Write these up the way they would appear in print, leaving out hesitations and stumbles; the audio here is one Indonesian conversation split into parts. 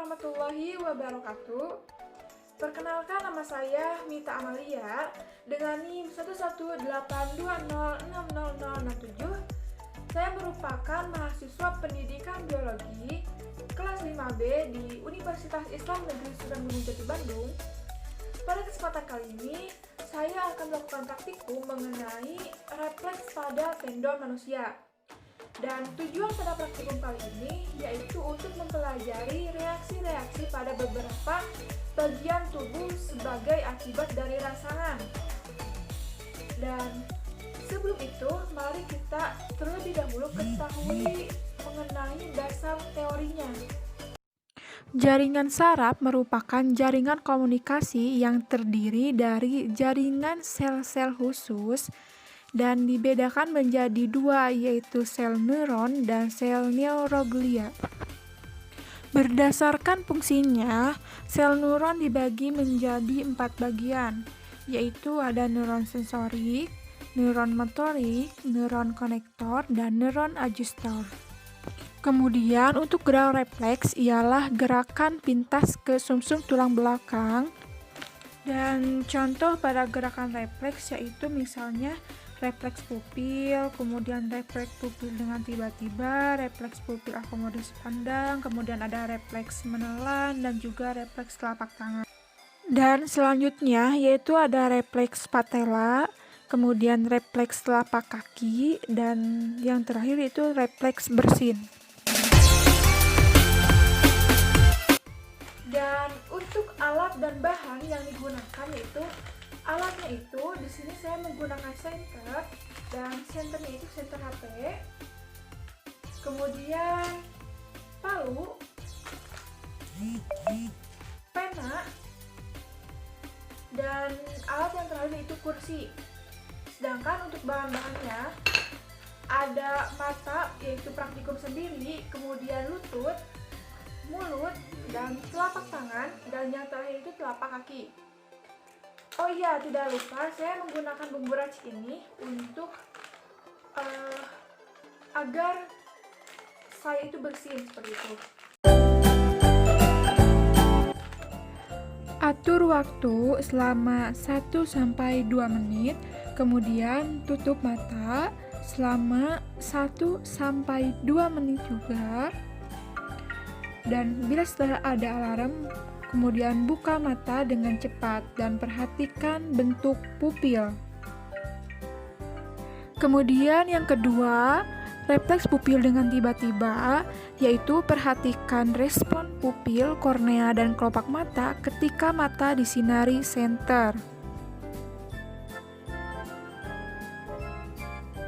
warahmatullahi wabarakatuh. Perkenalkan, nama saya Mita Amalia dengan NIM 11820606067. Saya merupakan mahasiswa pendidikan biologi kelas 5B di Universitas Islam Negeri Sunan Gunung Jati Bandung. Pada kesempatan kali ini, saya akan melakukan praktikum mengenai refleks pada tendon manusia. Dan tujuan pada praktikum kali ini yaitu untuk mempelajari reaksi-reaksi pada beberapa bagian tubuh sebagai akibat dari rangsangan. Dan sebelum itu, mari kita terlebih dahulu ketahui mengenai dasar teorinya. Jaringan saraf merupakan jaringan komunikasi yang terdiri dari jaringan sel-sel khusus dan dibedakan menjadi dua, yaitu sel neuron dan sel neuroglia. Berdasarkan fungsinya, sel neuron dibagi menjadi 4 bagian, yaitu ada neuron sensorik, neuron motorik, neuron konektor, dan neuron adjuster. Kemudian untuk gerak refleks ialah gerakan pintas ke sumsum tulang belakang. Dan contoh pada gerakan refleks yaitu misalnya refleks pupil, kemudian refleks pupil dengan tiba-tiba, refleks pupil akomodasi pandang, kemudian ada refleks menelan, dan juga refleks telapak tangan. Dan selanjutnya yaitu ada refleks patella, kemudian refleks telapak kaki, dan yang terakhir itu refleks bersin. Dan untuk alat dan bahan yang digunakan yaitu alatnya itu di sini saya menggunakan senter, dan senternya itu senter HP. Kemudian palu, pena, dan alat yang terakhir itu kursi. Sedangkan untuk bahan-bahannya ada mata yaitu praktikum sendiri, kemudian lutut, mulut, dan telapak tangan, dan yang terakhir itu telapak kaki. Oh iya, tidak lupa saya menggunakan bumbu racik ini untuk agar saya itu bersin seperti itu. Atur waktu selama 1-2 menit, kemudian tutup mata selama 1-2 menit juga. Dan bila sudah ada alarm, kemudian buka mata dengan cepat dan perhatikan bentuk pupil. Kemudian yang kedua, refleks pupil dengan tiba-tiba, yaitu perhatikan respon pupil, kornea, dan kelopak mata ketika mata disinari senter.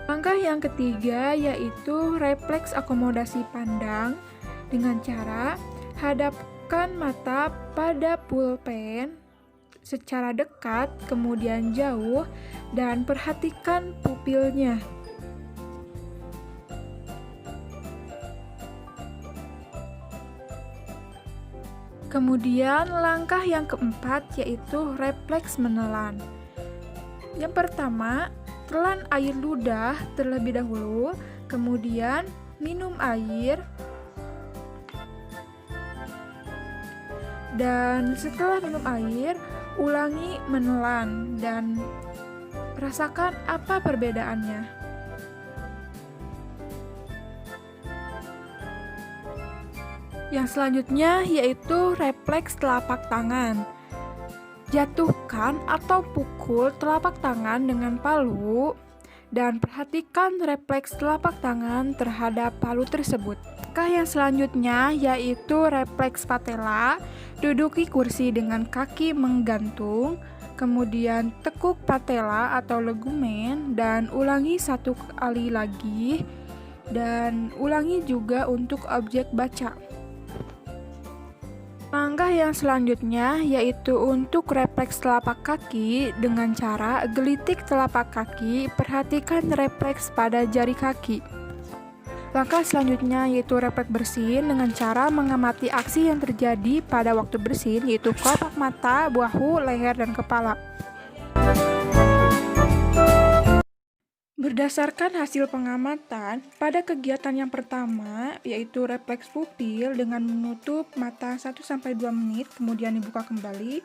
Langkah yang ketiga yaitu refleks akomodasi pandang dengan cara hadapkan mata pada pulpen secara dekat, kemudian jauh, dan perhatikan pupilnya. Kemudian langkah yang keempat yaitu refleks menelan. Yang pertama, telan air ludah terlebih dahulu, kemudian minum air. Dan setelah minum air, ulangi menelan dan rasakan apa perbedaannya. Yang selanjutnya yaitu refleks telapak tangan. Jatuhkan atau pukul telapak tangan dengan palu dan perhatikan refleks telapak tangan terhadap palu tersebut. Langkah yang selanjutnya yaitu refleks patella. Duduki kursi dengan kaki menggantung, kemudian tekuk patella atau legumen, dan ulangi 1 kali lagi, dan ulangi juga untuk objek baca. Langkah yang selanjutnya yaitu untuk refleks telapak kaki dengan cara gelitik telapak kaki, perhatikan refleks pada jari kaki. Langkah selanjutnya yaitu refleks bersin dengan cara mengamati aksi yang terjadi pada waktu bersin, yaitu kelopak mata, bahu, leher, dan kepala. Berdasarkan hasil pengamatan, pada kegiatan yang pertama, yaitu refleks pupil dengan menutup mata 1-2 menit, kemudian dibuka kembali,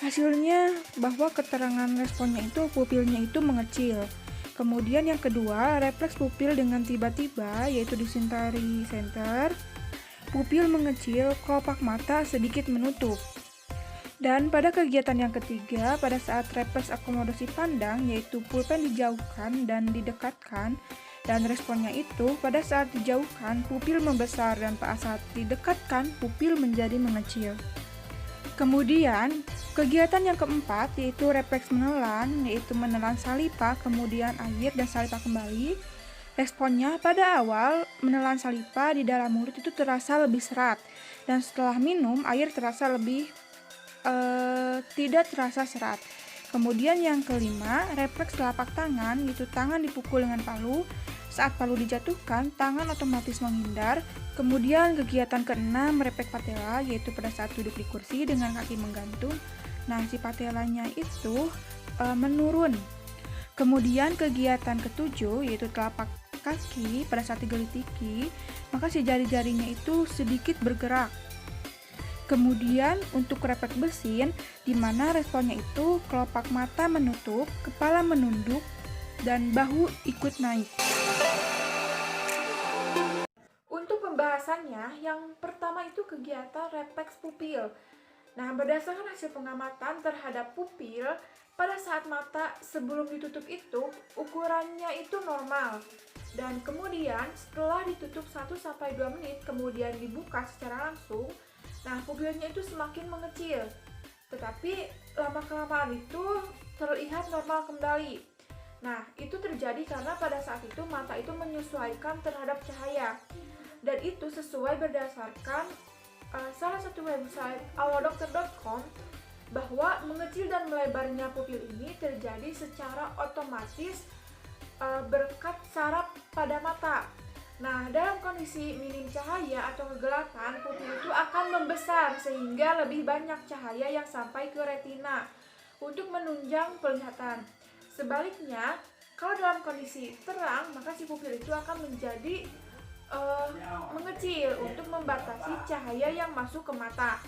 hasilnya bahwa keterangan responnya itu pupilnya itu mengecil. Kemudian yang kedua, refleks pupil dengan tiba-tiba, yaitu dysentery center, pupil mengecil, kelopak mata sedikit menutup. Dan pada kegiatan yang ketiga, pada saat refleks akomodasi pandang, yaitu pulpen dijauhkan dan didekatkan, dan responnya itu pada saat dijauhkan pupil membesar dan pada saat didekatkan pupil menjadi mengecil. Kemudian, kegiatan yang keempat yaitu refleks menelan, yaitu menelan saliva, kemudian air dan saliva kembali. Responnya pada awal menelan saliva di dalam mulut itu terasa lebih serat, dan setelah minum air terasa lebih tidak terasa serat. Kemudian yang kelima, refleks telapak tangan, yaitu tangan dipukul dengan palu. Saat palu dijatuhkan, tangan otomatis menghindar. Kemudian kegiatan keenam, refleks patella, yaitu pada saat duduk di kursi dengan kaki menggantung. Nah, si patellanya itu menurun. Kemudian kegiatan ketujuh, yaitu telapak kaki pada saat digelitiki, maka si jari-jarinya itu sedikit bergerak. Kemudian untuk refleks bersin, di mana responnya itu kelopak mata menutup, kepala menunduk, dan bahu ikut naik. Untuk pembahasannya, yang pertama itu kegiatan refleks pupil. Nah, berdasarkan hasil pengamatan terhadap pupil, pada saat mata sebelum ditutup itu, ukurannya itu normal. Dan kemudian setelah ditutup 1-2 menit, kemudian dibuka secara langsung, nah pupilnya itu semakin mengecil. Tetapi lama-kelamaan itu terlihat normal kembali. Nah, itu terjadi karena pada saat itu mata itu menyesuaikan terhadap cahaya. Dan itu sesuai berdasarkan salah satu website alodokter.com, bahwa mengecil dan melebarnya pupil ini terjadi secara otomatis berkat saraf pada mata. Nah, dalam kondisi minim cahaya atau kegelapan, pupil itu akan membesar sehingga lebih banyak cahaya yang sampai ke retina untuk menunjang penglihatan. Sebaliknya, kalau dalam kondisi terang, maka si pupil itu akan menjadi mengecil untuk membatasi cahaya yang masuk ke mata.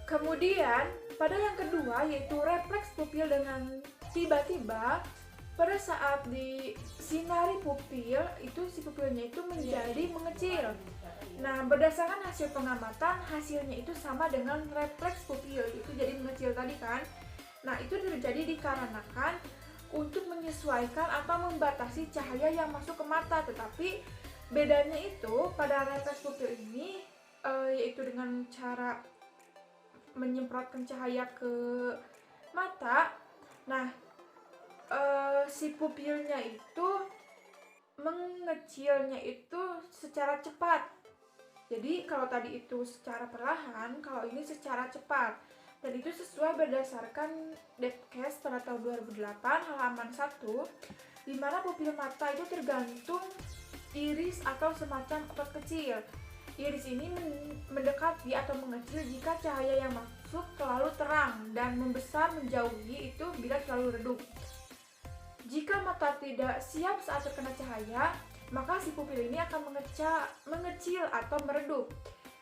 Kemudian, pada yang kedua yaitu refleks pupil dengan tiba-tiba. Pada saat disinari pupil, itu si pupilnya itu menjadi mengecil. Nah, berdasarkan hasil pengamatan, hasilnya itu sama dengan refleks pupil, itu jadi mengecil tadi kan. Nah, itu terjadi dikarenakan untuk menyesuaikan atau membatasi cahaya yang masuk ke mata. Tetapi bedanya itu pada refleks pupil ini yaitu dengan cara menyemprotkan cahaya ke mata. Nah, si pupilnya itu mengecilnya itu secara cepat. Jadi kalau tadi itu secara perlahan, kalau ini secara cepat. Dan itu sesuai berdasarkan Depkes pada tahun 2008 halaman 1, di mana pupil mata itu tergantung iris atau semacam otot kecil. Iris ini mendekati atau mengecil jika cahaya yang masuk terlalu terang, dan membesar menjauhi itu bila terlalu redup. Jika mata tidak siap saat terkena cahaya, maka si pupil ini akan mengecil atau meredup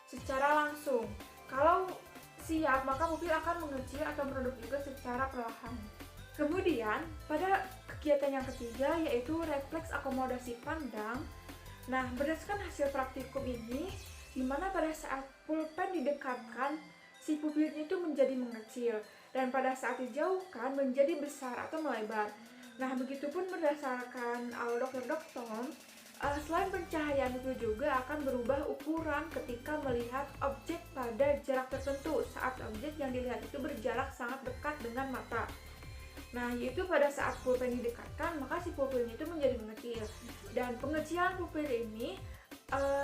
secara langsung. Kalau siap, maka pupil akan mengecil atau meredup juga secara perlahan. Kemudian, pada kegiatan yang ketiga yaitu refleks akomodasi pandang. Nah, berdasarkan hasil praktikum ini, di mana pada saat pulpen didekatkan, si pupilnya itu menjadi mengecil, dan pada saat dijauhkan menjadi besar atau melebar. Nah, begitupun berdasarkan alodokter.com, selain pencahayaan itu juga akan berubah ukuran ketika melihat objek pada jarak tertentu saat objek yang dilihat itu berjarak sangat dekat dengan mata. Nah, yaitu pada saat pulpen didekatkan, maka si pupilnya itu menjadi mengecil. Dan pengecilan pupil ini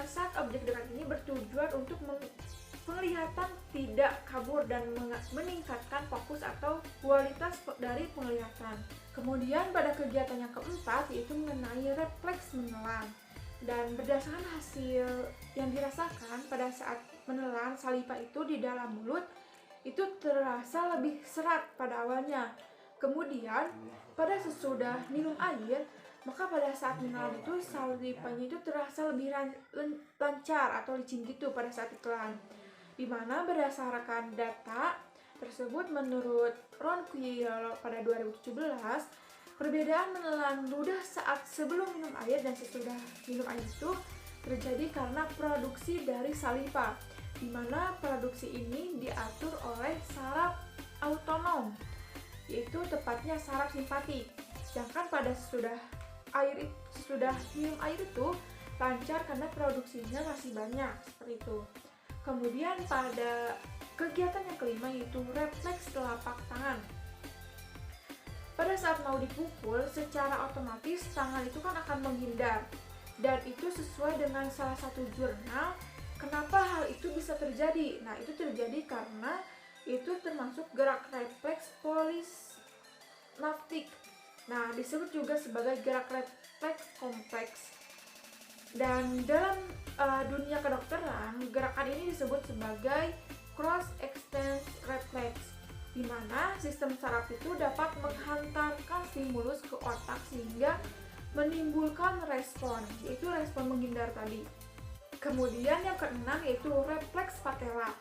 saat objek dekat ini bertujuan untuk penglihatan tidak kabur dan meningkatkan fokus atau kualitas dari penglihatan. Kemudian pada kegiatan yang keempat yaitu mengenai refleks menelan. Dan berdasarkan hasil yang dirasakan pada saat menelan saliva itu di dalam mulut, itu terasa lebih serat pada awalnya. Kemudian pada sesudah minum air, maka pada saat menelan itu salipannya itu terasa lebih lancar atau licin gitu pada saat ditelan. Dimana berdasarkan data tersebut menurut Ron Quirolo pada 2017, perbedaan menelan ludah saat sebelum minum air dan sesudah minum air itu terjadi karena produksi dari saliva, di mana produksi ini diatur oleh saraf autonom, yaitu tepatnya saraf simpatik. Sedangkan pada sesudah minum air itu lancar karena produksinya masih banyak, seperti itu. Kemudian pada kegiatan yang kelima yaitu refleks telapak tangan. Pada saat mau dipukul, secara otomatis tangan itu kan akan menghindar, dan itu sesuai dengan salah satu jurnal. Kenapa hal itu bisa terjadi? Nah, itu terjadi karena itu termasuk gerak refleks polisynaptik. Nah, disebut juga sebagai gerak refleks kompleks. Dan dalam dunia kedokteran, gerakan ini disebut sebagai cross extension reflex, di mana sistem saraf itu dapat menghantarkan stimulus ke otak sehingga menimbulkan respon, yaitu respon menghindar tadi. Kemudian yang keenam yaitu refleks patella.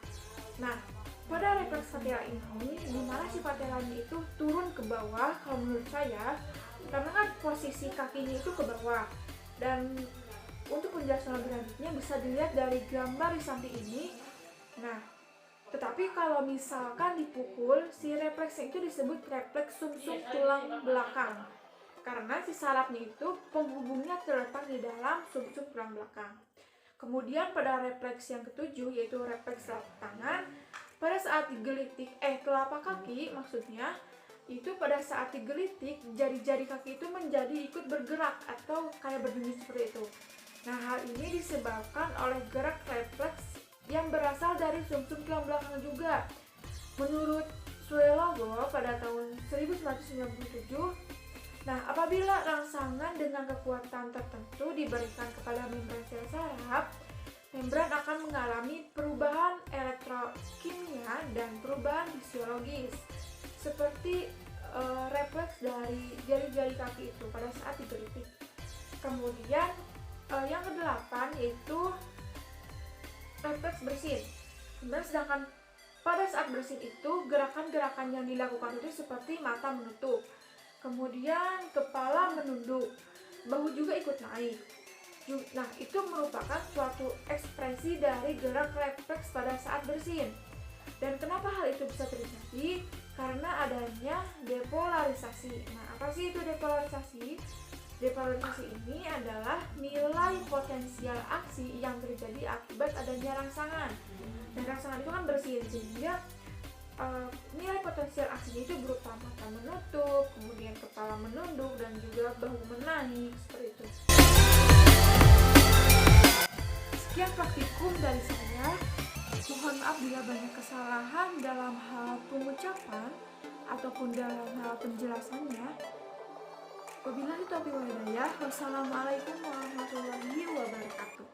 Nah, pada refleks patella ini, dimana si patelanya itu turun ke bawah, kalau menurut saya, karena kan posisi kakinya itu ke bawah. Dan untuk penjelasan lebih lanjutnya bisa dilihat dari gambar di samping ini. Nah, tetapi kalau misalkan dipukul, si refleksnya itu disebut refleks sumsum tulang belakang, karena si sarafnya itu penghubungnya terletak di dalam sumsum tulang belakang. Kemudian pada refleks yang ketujuh yaitu refleks telapak tangan. Pada saat digelitik telapak kaki maksudnya, itu pada saat digelitik jari-jari kaki itu menjadi ikut bergerak atau kayak berdiri seperti itu. Nah, hal ini disebabkan oleh gerak refleks yang berasal dari sumsum tulang belakang juga. Menurut Suelogo pada tahun 1997, nah, apabila rangsangan dengan kekuatan tertentu diberikan kepada membran sel saraf, membran akan mengalami perubahan elektrokimia dan perubahan fisiologis, seperti refleks dari jari-jari kaki itu pada saat digelitik. Kemudian yang kedelapan yaitu refleks bersin. Sedangkan pada saat bersin itu gerakan-gerakan yang dilakukan itu seperti mata menutup, kemudian kepala menunduk, bahu juga ikut naik. Nah, itu merupakan suatu ekspresi dari gerak refleks pada saat bersin. Dan kenapa hal itu bisa terjadi? Karena adanya depolarisasi. Nah, apa sih itu depolarisasi? Depolarisasi ini adalah nilai potensial aksi yang terjadi akibat adanya rangsangan. Dan rangsangan itu kan bersin, sehingga nilai potensial aksinya itu berupa mata menutup, kemudian kepala menunduk, dan juga bahu menaik, seperti itu. Sekian praktikum dari saya. Mohon maaf bila banyak kesalahan dalam hal pengucapan ataupun dalam hal penjelasannya. Wabillahi taufiq wal hidayah. Wassalamualaikum warahmatullahi wabarakatuh.